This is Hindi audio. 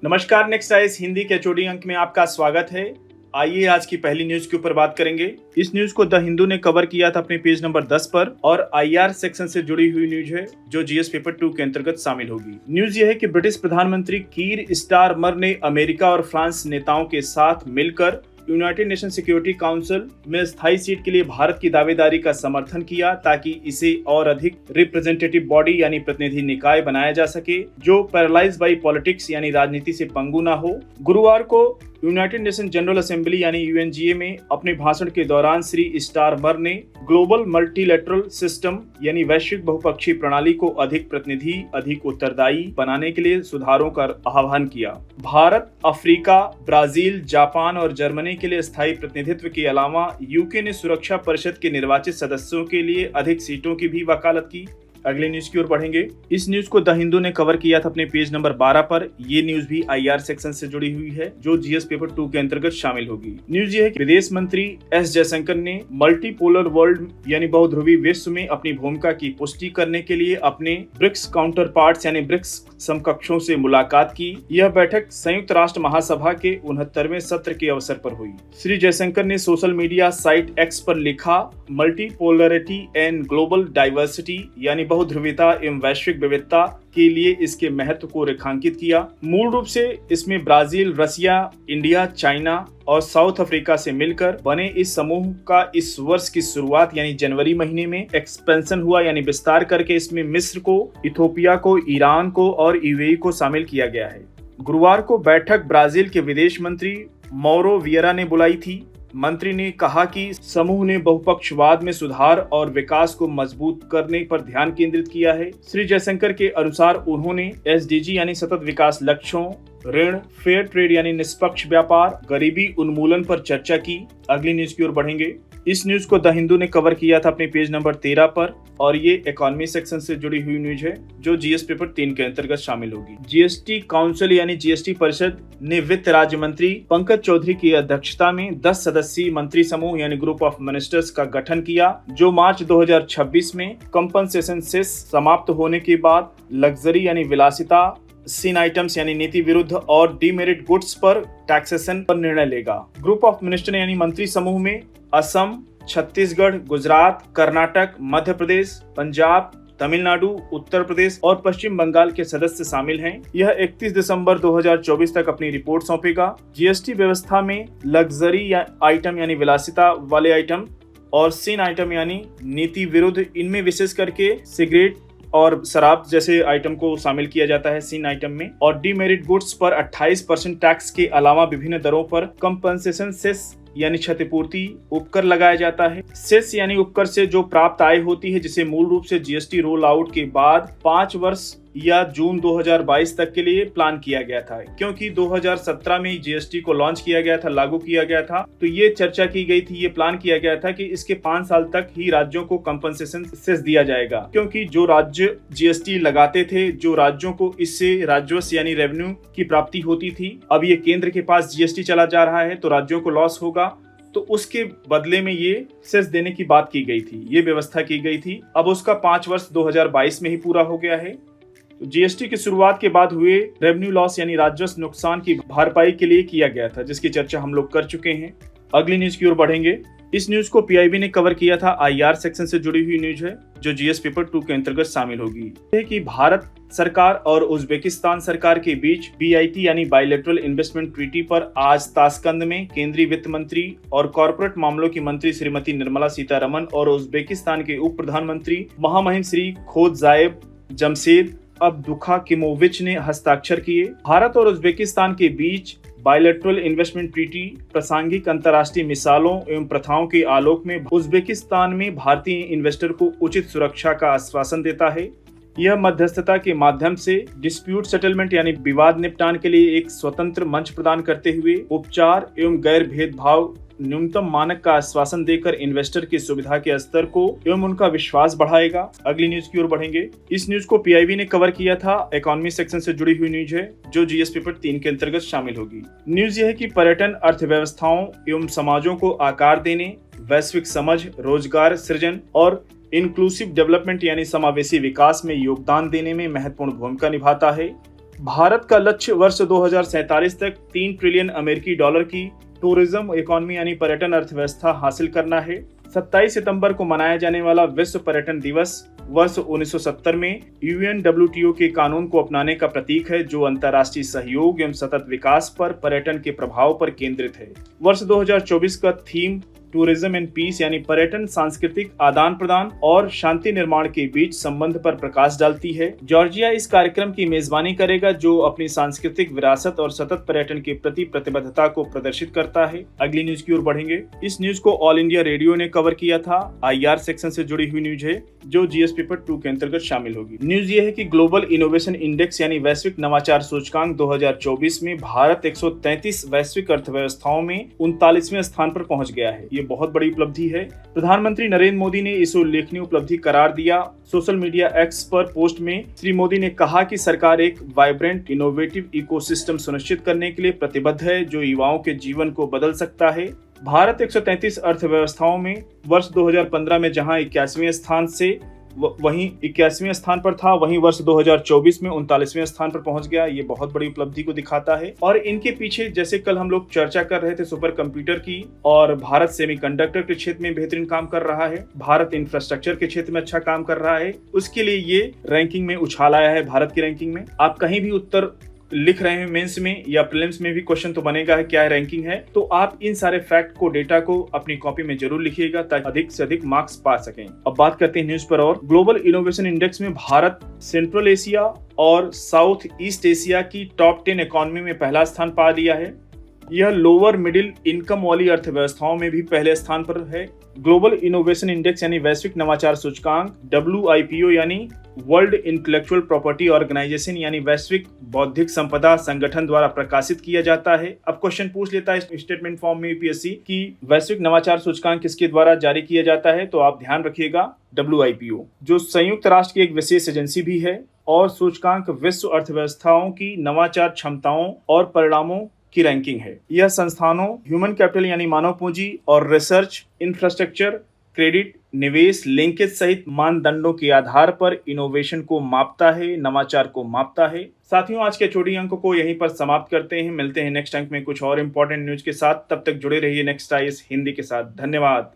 नमस्कार, नेक्स्ट आइज हिंदी के एचओडी अंक में आपका स्वागत है। आइए आज की पहली न्यूज के ऊपर बात करेंगे। इस न्यूज को द हिंदू ने कवर किया था अपने पेज नंबर 10 पर और आईआर सेक्शन से जुड़ी हुई न्यूज है जो जीएस पेपर 2 के अंतर्गत शामिल होगी। न्यूज यह है कि ब्रिटिश प्रधानमंत्री कीर स्टारमर ने अमेरिका और फ्रांस नेताओं के साथ मिलकर यूनाइटेड नेशन सिक्योरिटी काउंसिल में स्थायी सीट के लिए भारत की दावेदारी का समर्थन किया ताकि इसे और अधिक रिप्रेजेंटेटिव बॉडी यानी प्रतिनिधि निकाय बनाया जा सके जो पैरालाइज बाय पॉलिटिक्स यानी राजनीति से पंगु ना हो। गुरुवार को यूनाइटेड नेशन जनरल असेंबली यानी यूएनजीए में अपने भाषण के दौरान श्री स्टारमर ने ग्लोबल मल्टीलैटरल सिस्टम यानी वैश्विक बहुपक्षीय प्रणाली को अधिक प्रतिनिधि, अधिक उत्तरदायी बनाने के लिए सुधारों का आह्वान किया। भारत, अफ्रीका, ब्राजील, जापान और जर्मनी के लिए स्थायी प्रतिनिधित्व के अलावा यूके ने सुरक्षा परिषद के निर्वाचित सदस्यों के लिए अधिक सीटों की भी वकालत की। अगले न्यूज की ओर बढ़ेंगे। इस न्यूज को द हिंदू ने कवर किया था अपने पेज नंबर 12 पर। ये न्यूज भी आईआर सेक्शन से जुड़ी हुई है जो जीएस पेपर 2 के अंतर्गत शामिल होगी। न्यूज ये है कि विदेश मंत्री एस जयशंकर ने मल्टीपोलर वर्ल्ड यानी बहुध्रुवी विश्व में अपनी भूमिका की पुष्टि करने के लिए अपने ब्रिक्स काउंटर पार्ट्स यानी ब्रिक्स समकक्षों से मुलाकात की। यह बैठक संयुक्त राष्ट्र महासभा के 69वें सत्र के अवसर पर हुई। श्री जयशंकर ने सोशल मीडिया साइट एक्स पर लिखा, मल्टीपोलरिटी एंड ग्लोबल डाइवर्सिटी यानी बहुध्रुविता एवं वैश्विक विविधता के लिए इसके महत्व को रेखांकित किया। मूल रूप से इसमें ब्राजील, रसिया, इंडिया, चाइना और साउथ अफ्रीका से मिलकर बने इस समूह का इस वर्ष की शुरुआत यानी जनवरी महीने में एक्सपेंशन हुआ यानी विस्तार करके इसमें मिस्र को, इथोपिया को, ईरान को और यूएई को शामिल किया गया है। गुरुवार को बैठक ब्राजील के विदेश मंत्री मौरो वियरा ने बुलाई थी। मंत्री ने कहा कि समूह ने बहुपक्षवाद में सुधार और विकास को मजबूत करने पर ध्यान केंद्रित किया है। श्री जयशंकर के अनुसार उन्होंने एसडीजी यानी सतत विकास लक्ष्यों, ऋण, फेयर ट्रेड यानी निष्पक्ष व्यापार, गरीबी उन्मूलन पर चर्चा की। अगली न्यूज की ओर बढ़ेंगे। इस न्यूज को द हिंदू ने कवर किया था अपने पेज नंबर 13 पर और ये इकोनॉमी सेक्शन से जुड़ी हुई न्यूज है जो जीएस पेपर 3 के अंतर्गत शामिल होगी। जीएसटी काउंसिल यानी जीएसटी परिषद ने वित्त राज्य मंत्री पंकज चौधरी की अध्यक्षता में 10 सदस्यीय मंत्री समूह यानी ग्रुप ऑफ मिनिस्टर्स का गठन किया जो मार्च 2026 में कंपनसेशन सेस समाप्त होने के बाद लग्जरी यानी विलासिता, सीन आइटम्स यानी नीति विरुद्ध और डीमेरिट गुड्स पर टैक्सेशन पर निर्णय लेगा। ग्रुप ऑफ मिनिस्टर यानी मंत्री समूह में असम, छत्तीसगढ़, गुजरात, कर्नाटक, मध्य प्रदेश, पंजाब, तमिलनाडु, उत्तर प्रदेश और पश्चिम बंगाल के सदस्य शामिल हैं। यह 31 दिसंबर 2024 तक अपनी रिपोर्ट सौंपेगा। जीएसटी व्यवस्था में लग्जरी आइटम यानी विलासिता वाले आइटम और सीन आइटम यानी नीति विरुद्ध, इनमें विशेष करके सिगरेट और शराब जैसे आइटम को शामिल किया जाता है सीन आइटम में। और डीमेरिट गुड्स पर 28% टैक्स के अलावा विभिन्न दरों पर कंपनसेशन सेस यानी क्षतिपूर्ति उपकर लगाया जाता है। सेस यानी उपकर से जो प्राप्त आय होती है जिसे मूल रूप से जीएसटी रोल आउट के बाद 5 वर्ष या जून 2022 तक के लिए प्लान किया गया था। क्योंकि 2017 में जीएसटी को लॉन्च किया गया था, लागू किया गया था, तो ये चर्चा की गई थी, ये प्लान किया गया था कि इसके 5 साल तक ही राज्यों को कंपनसेशन सेस दिया जाएगा। क्योंकि जो राज्य जीएसटी लगाते थे, जो राज्यों को इससे राजस्व यानी रेवेन्यू की प्राप्ति होती थी, अब ये केंद्र के पास जीएसटी चला जा रहा है तो राज्यों को लॉस होगा, तो उसके बदले में ये सेस देने की बात की गई थी, ये व्यवस्था की गई थी। अब उसका 5 वर्ष 2022 में ही पूरा हो गया है। तो जीएसटी की शुरुआत के बाद हुए रेवेन्यू लॉस यानी राजस्व नुकसान की भरपाई के लिए किया गया था जिसकी चर्चा हम लोग कर चुके हैं। अगली न्यूज की ओर बढ़ेंगे। इस न्यूज को पीआईबी ने कवर किया था, आईआर सेक्शन से जुड़ी हुई न्यूज है जो जीएस पेपर 2 के अंतर्गत शामिल होगी। है कि भारत सरकार और उज्बेकिस्तान सरकार के बीच बीआईटी यानी बायलैटरल इन्वेस्टमेंट ट्रीटी पर आज ताशकंद में केंद्रीय वित्त मंत्री और कॉर्पोरेट मामलों की मंत्री श्रीमती निर्मला सीतारमन और उज्बेकिस्तान के उप प्रधानमंत्री महामहिम श्री खोदजाएब जमशेद अब्दुखाकिमोविच ने हस्ताक्षर किए। भारत और उज्बेकिस्तान के बीच बायलैटरल इन्वेस्टमेंट ट्रीटी प्रासंगिक अंतर्राष्ट्रीय मिसालों एवं प्रथाओं के आलोक में उज्बेकिस्तान में भारतीय इन्वेस्टर को उचित सुरक्षा का आश्वासन देता है। यह मध्यस्थता के माध्यम से डिस्प्यूट सेटलमेंट यानी विवाद निपटान के लिए एक स्वतंत्र मंच प्रदान करते हुए उपचार एवं गैर भेदभाव न्यूनतम मानक का आश्वासन देकर इन्वेस्टर की सुविधा के स्तर को एवं उनका विश्वास बढ़ाएगा। अगली न्यूज की ओर बढ़ेंगे। इस न्यूज को पीआईबी ने कवर किया था, इकोनॉमी सेक्शन से जुड़ी हुई न्यूज है जो जीएस पेपर 3 के अंतर्गत शामिल होगी। न्यूज यह है कि पर्यटन अर्थव्यवस्थाओं एवं समाजों को आकार देने, वैश्विक समझ, रोजगार सृजन और इंक्लूसिव डेवलपमेंट यानी समावेशी विकास में योगदान देने में महत्वपूर्ण भूमिका निभाता है। भारत का लक्ष्य वर्ष 2047 तक 3 ट्रिलियन अमेरिकी डॉलर की टूरिज्म इकोनॉमी यानी पर्यटन अर्थव्यवस्था हासिल करना है। 27 सितंबर को मनाया जाने वाला विश्व पर्यटन दिवस वर्ष 1970 में UNWTO के कानून को अपनाने का प्रतीक है, जो अंतर्राष्ट्रीय सहयोग एवं सतत विकास पर पर्यटन के प्रभाव पर केंद्रित है। वर्ष 2024 का थीम टूरिज्म एंड पीस यानी पर्यटन, सांस्कृतिक आदान प्रदान और शांति निर्माण के बीच संबंध पर प्रकाश डालती है। जॉर्जिया इस कार्यक्रम की मेजबानी करेगा, जो अपनी सांस्कृतिक विरासत और सतत पर्यटन के प्रति प्रतिबद्धता को प्रदर्शित करता है। अगली न्यूज की ओर बढ़ेंगे। इस न्यूज को ऑल इंडिया रेडियो ने कवर किया था। IR सेक्शन से जुड़ी हुई न्यूज है, जो GS पेपर 2 के अंतर्गत शामिल होगी। न्यूज ये है कि ग्लोबल इनोवेशन इंडेक्स यानी वैश्विक नवाचार सूचकांक 2024 में भारत 133 वैश्विक अर्थव्यवस्थाओं में 39वें स्थान पर पहुंच गया है। ये बहुत बड़ी उपलब्धि है। प्रधानमंत्री नरेंद्र मोदी ने इस उल्लेखनीय उपलब्धि करार दिया। सोशल मीडिया X पर पोस्ट में श्री मोदी ने कहा कि सरकार एक वाइब्रेंट इनोवेटिव इकोसिस्टम सुनिश्चित करने के लिए प्रतिबद्ध है, जो युवाओं के जीवन को बदल सकता है। भारत 133 अर्थव्यवस्थाओं में वर्ष 2015 में जहां 81वें स्थान से वहीं 81वें स्थान पर था, वहीं वर्ष 2024 में 39वें स्थान पर पहुंच गया। ये बहुत बड़ी उपलब्धि को दिखाता है। और इनके पीछे, जैसे कल हम लोग चर्चा कर रहे थे सुपर कंप्यूटर की, और भारत सेमीकंडक्टर के क्षेत्र में बेहतरीन काम कर रहा है, भारत इंफ्रास्ट्रक्चर के क्षेत्र में अच्छा काम कर रहा है, उसके लिए ये रैंकिंग में उछाल आया है। भारत की रैंकिंग में आप कहीं भी उत्तर लिख रहे हैं मेंस में या प्रीलिम्स में भी क्वेश्चन तो बनेगा है क्या रैंकिंग है, तो आप इन सारे फैक्ट को, डेटा को अपनी कॉपी में जरूर लिखिएगा ताकि अधिक से अधिक मार्क्स पा सकें। अब बात करते हैं न्यूज पर। और ग्लोबल इनोवेशन इंडेक्स में भारत सेंट्रल एशिया और साउथ ईस्ट एशिया की टॉप 10 इकोनॉमी में पहला स्थान पा लिया है। यह लोअर मिडिल इनकम वाली अर्थव्यवस्थाओं में भी पहले स्थान पर है। ग्लोबल इनोवेशन इंडेक्स यानी वैश्विक नवाचार सूचकांक WIPO यानी वर्ल्ड इंटेलेक्चुअल प्रॉपर्टी ऑर्गेनाइजेशन यानी वैश्विक बौद्धिक संपदा संगठन द्वारा प्रकाशित किया जाता है। अब क्वेश्चन पूछ लेता है स्टेटमेंट फॉर्म में UPSC कि वैश्विक नवाचार सूचकांक किसके द्वारा जारी किया जाता है, तो आप ध्यान रखिएगा WIPO, जो संयुक्त राष्ट्र की एक विशेष एजेंसी भी है। और सूचकांक विश्व अर्थव्यवस्थाओं की नवाचार क्षमताओं और परिणामों की रैंकिंग है। यह संस्थानों, ह्यूमन कैपिटल यानी मानव पूंजी और रिसर्च, इंफ्रास्ट्रक्चर, क्रेडिट, निवेश, लिंकेज सहित मानदंडों के आधार पर इनोवेशन को मापता है, नवाचार को मापता है। साथियों, आज के छोटी अंक को यहीं पर समाप्त करते हैं। मिलते हैं नेक्स्ट अंक में कुछ और इंपॉर्टेंट न्यूज के साथ। तब तक जुड़े रहिए नेक्स्ट IAS हिंदी के साथ। धन्यवाद।